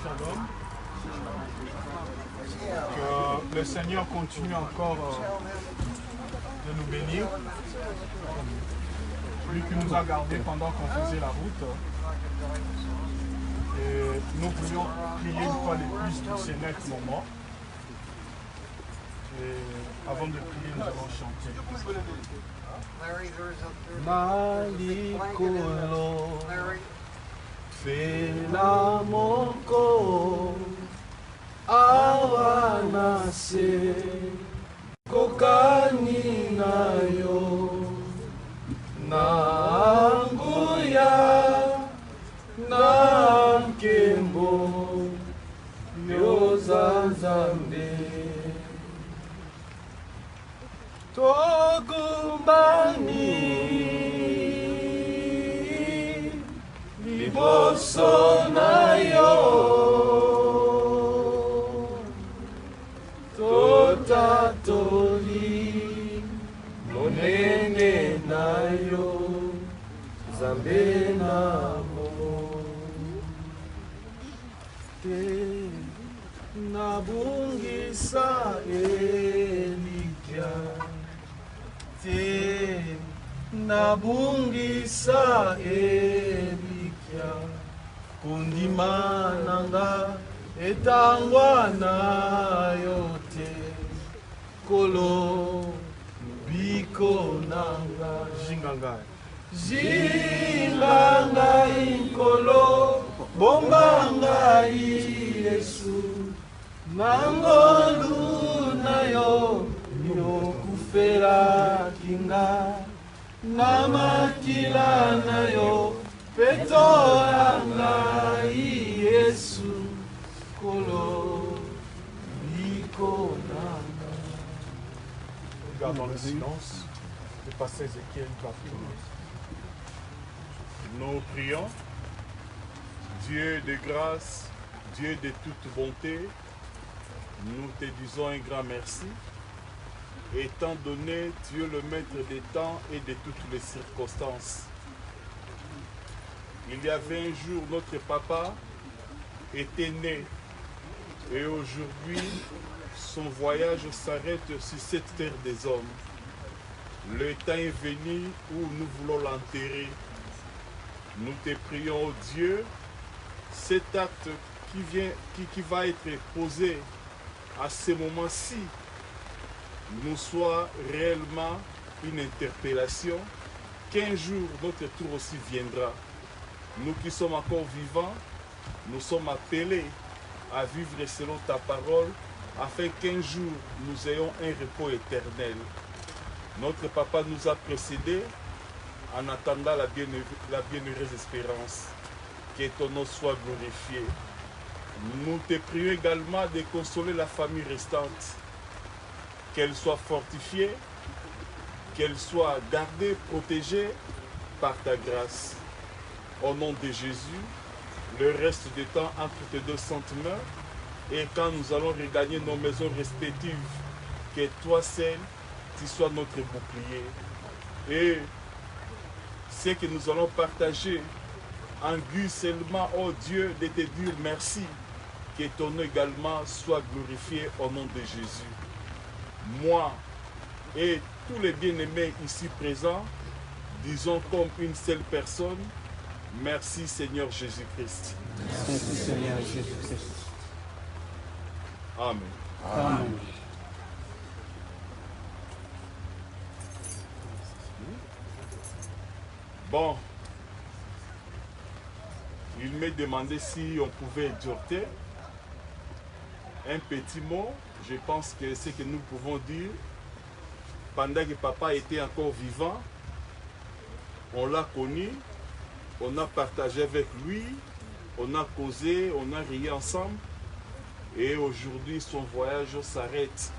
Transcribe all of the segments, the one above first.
Shalom. Que le Seigneur continue encore de nous bénir. Lui qui nous a gardés pendant qu'on faisait la route. Et nous voulions prier une fois de plus pour ces 9 moments. Et avant de prier, nous allons chanter. Malikolo Fela moko awanase kokani na yo na nguya na nkembo nyozanzambe togumbani liboso na yo totatoli monene na yo Zambe namo te nabungisa elikya te nabungisa elikya kundima nanga etangwa na yo te kolo biko nanga jinganga Jinganga inkolo bombanga Yesu nangolu na yo nyokufera kinga namakila na yo petoranga Yesu kolo biko nanga. Gardons le silence. Le pasteur Ézéchiel va prier. Nous prions, Dieu de grâce, Dieu de toute bonté, nous te disons un grand merci. Étant donné, Dieu le maître des temps et de toutes les circonstances. Il y avait un jour, notre papa était né et aujourd'hui, son voyage s'arrête sur cette terre des hommes. Le temps est venu où nous voulons l'enterrer. Nous te prions, oh Dieu, cet acte qui va être posé à ce moment-ci nous soit réellement une interpellation, qu'un jour notre tour aussi viendra. Nous qui sommes encore vivants, nous sommes appelés à vivre selon ta parole, afin qu'un jour nous ayons un repos éternel. Notre papa nous a précédés en attendant la bienheureuse espérance. Que ton nom soit glorifié. Nous te prions également de consoler la famille restante, qu'elle soit fortifiée, qu'elle soit gardée, protégée par ta grâce. Au nom de Jésus, le reste du temps entre tes deux saintes mains, et quand nous allons regagner nos maisons respectives, que toi seul tu sois notre bouclier. Et ce que nous allons partager, en guise seulement, oh Dieu, de te dire merci. Que ton nom également soit glorifié au nom de Jésus. Moi et tous les bien-aimés ici présents, disons comme une seule personne, merci Seigneur Jésus-Christ. Merci Seigneur Jésus-Christ. Amen. Amen. Bon, il m'a demandé si on pouvait exhorter un petit mot. Je pense que c'est ce que nous pouvons dire. Pendant que papa était encore vivant, on l'a connu, on a partagé avec lui, on a causé, on a ri ensemble. Et aujourd'hui, son voyage s'arrête.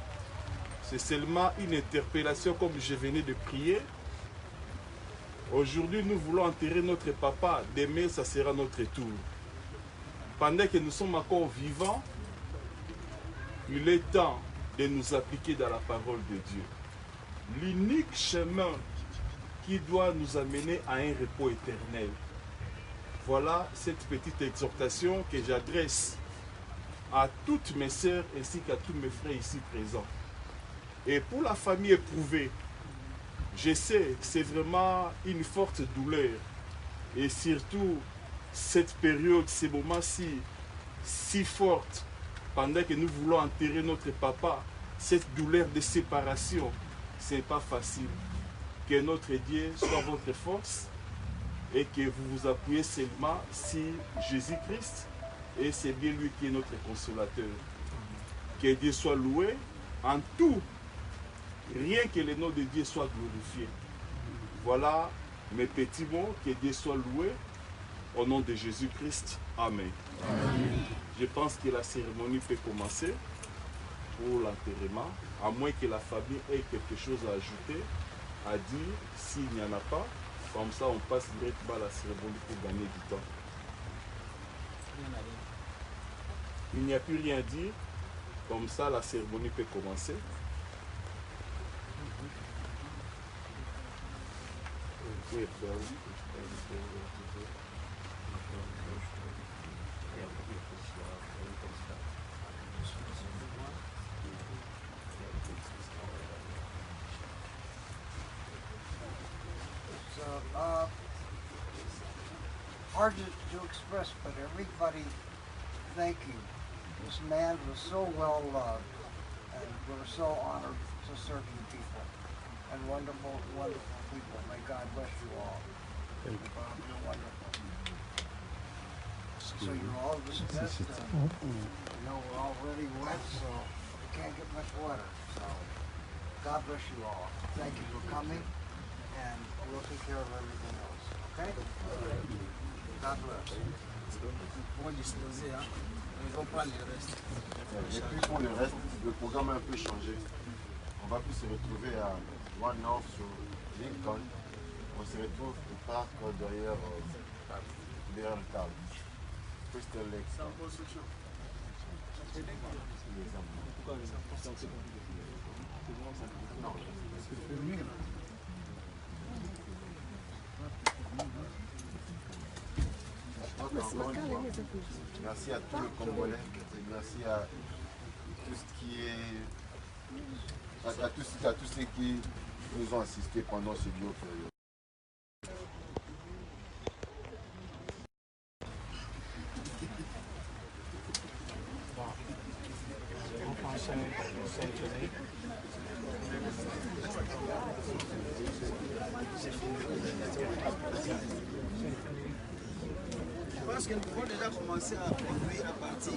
C'est seulement une interpellation comme je venais de prier. Aujourd'hui, nous voulons enterrer notre papa. Demain, ça sera notre tour. Pendant que nous sommes encore vivants, il est temps de nous appliquer dans la parole de Dieu. L'unique chemin qui doit nous amener à un repos éternel. Voilà cette petite exhortation que j'adresse à toutes mes sœurs ainsi qu'à tous mes frères ici présents. Et pour la famille éprouvée, je sais, c'est vraiment une forte douleur. Et surtout, cette période, ces moments-ci, si fortes, pendant que nous voulons enterrer notre papa, cette douleur de séparation, ce n'est pas facile. Que notre Dieu soit votre force et que vous vous appuyez seulement sur Jésus-Christ. Et c'est bien lui qui est notre consolateur. Que Dieu soit loué en tout. Rien que le nom de Dieu soit glorifié. Voilà mes petits mots. Que Dieu soit loué au nom de Jésus-Christ. Amen. Amen. Je pense que la cérémonie peut commencer pour l'enterrement, à moins que la famille ait quelque chose à ajouter, à dire, s'il n'y en a pas. Comme ça, on passe directement à la cérémonie pour gagner du temps. Il n'y a plus rien à dire. Comme ça, la cérémonie peut commencer. Hard to express, but everybody thanking. This man was so well loved, and we're so honored to serve you people, and wonderful, wonderful people. May God bless you all. Thank you. You're wonderful. So you're all dismissed. You know, we're already wet, so we can't get much wetter. So God bless you all. Thank you for coming, and we'll take care of everything else. Okay? God bless. Pour disposer, hein, ils vont prendre le reste. Et puis pour le reste, le programme a un peu changé. On va plus se retrouver à One North sur Lincoln. On se retrouve au parc derrière le table. Crystal Lake. C'est en construction. Non. Merci à tous les Congolais, merci à tout ce qui est, à tous ceux qui nous ont assistés pendant ce dur période. Je pense que nous pouvons déjà commencer à produire à partir.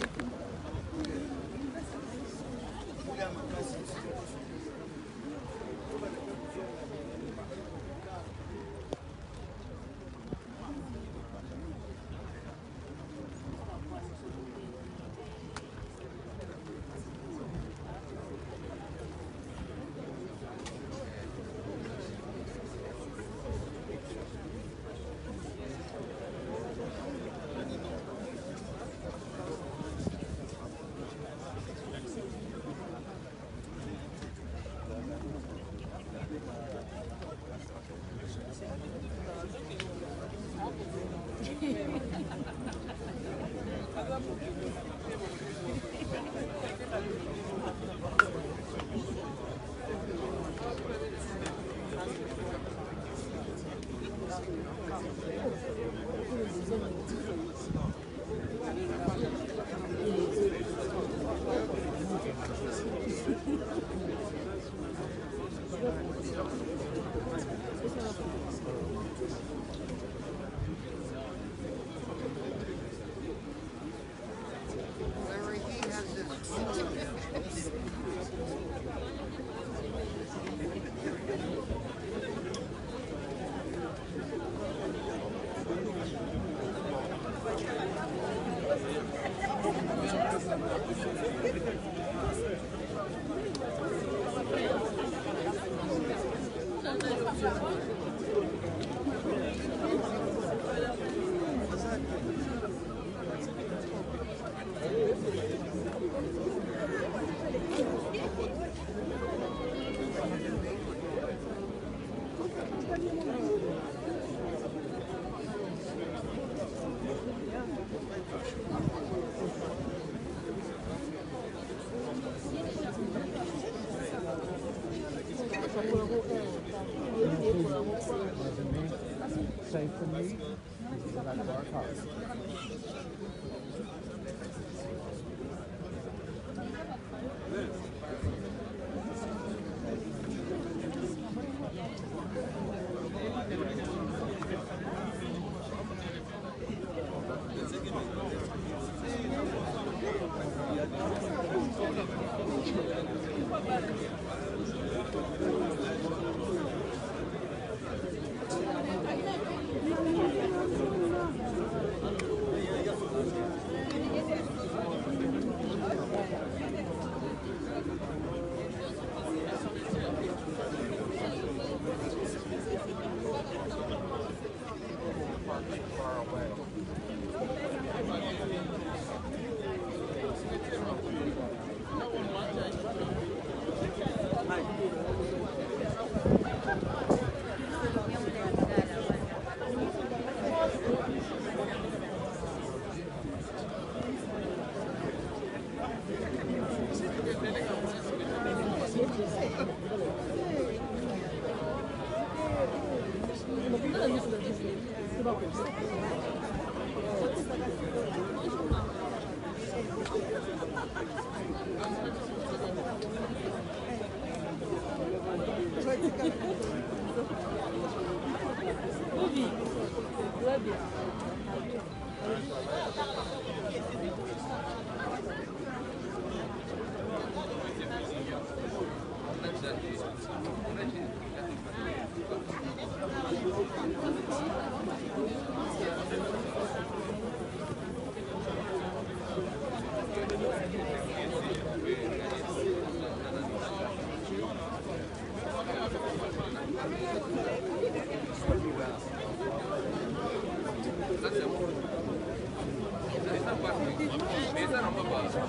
Larry, he has his Safe for me. Back to our car. Esa no me pasa.